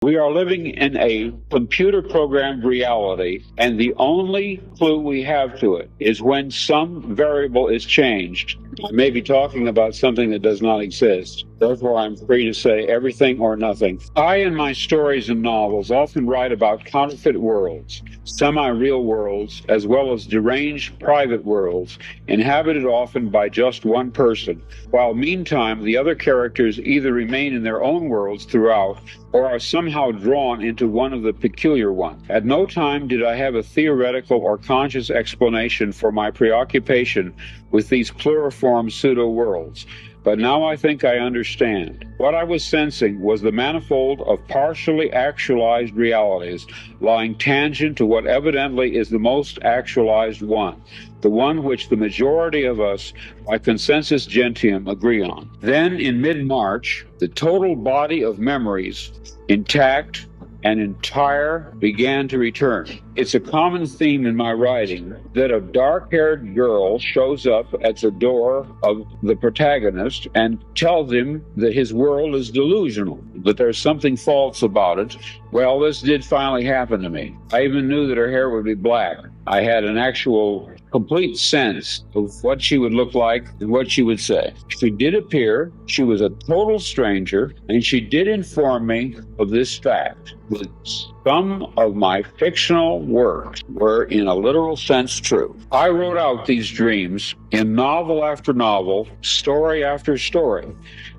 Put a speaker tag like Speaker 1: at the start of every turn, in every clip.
Speaker 1: We are living in a computer programmed reality, and the only clue we have to it is when some variable is changed. I may be talking about something that does not exist. Therefore, I'm free to say everything or nothing. I, in my stories and novels, often write about counterfeit worlds, semi-real worlds, as well as deranged private worlds, inhabited often by just one person, while meantime the other characters either remain in their own worlds throughout or are somehow drawn into one of the peculiar ones. At no time did I have a theoretical or conscious explanation for my preoccupation with these pluriform pseudo-worlds. But now I think I understand. What I was sensing was the manifold of partially actualized realities lying tangent to what evidently is the most actualized one, the one which the majority of us, by consensus gentium, agree on. Then, in mid-March, the total body of memories, intact and entire, began to return. It's a common theme in my writing that a dark-haired girl shows up at the door of the protagonist and tells him that his world is delusional, that there's something false about it. Well, this did finally happen to me. I even knew that her hair would be black. I had an actual complete sense of what she would look like and what she would say. She did appear, she was a total stranger, and she did inform me of this fact, that some of my fictional works were in a literal sense true. I wrote out these dreams in novel after novel, story after story,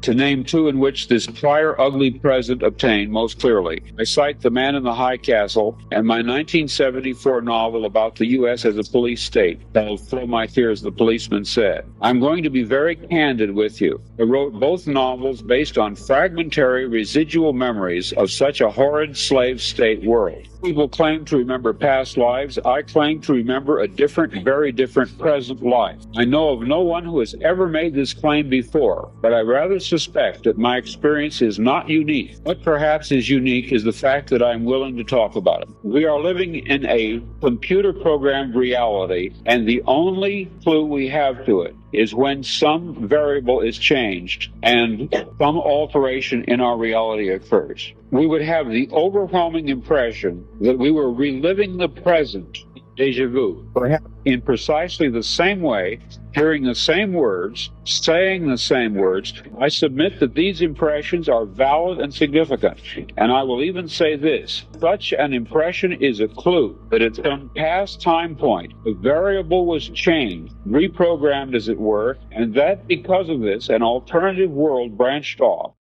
Speaker 1: to name two in which this prior ugly present obtained most clearly. I cite The Man in the High Castle and my 1974 novel about the U.S. as a police state, called Flow My Fears, the Policeman Said. I'm going to be very candid with you. I wrote both novels based on fragmentary residual memories of such a horrid slave state world. People claim to remember past lives. I claim to remember a different, very different present life. I know of no one who has ever made this claim before, but I rather suspect that my experience is not unique. What perhaps is unique is the fact that I'm willing to talk about it. We are living in a computer-programmed reality, and the only clue we have to it is when some variable is changed and some alteration in our reality occurs. We would have the overwhelming impression that we were reliving the present, déjà vu, perhaps in precisely the same way, hearing the same words, saying the same words. I submit that these impressions are valid and significant, and I will even say this: such an impression is a clue that at some past time point, the variable was changed, reprogrammed as it were, and that because of this, an alternative world branched off.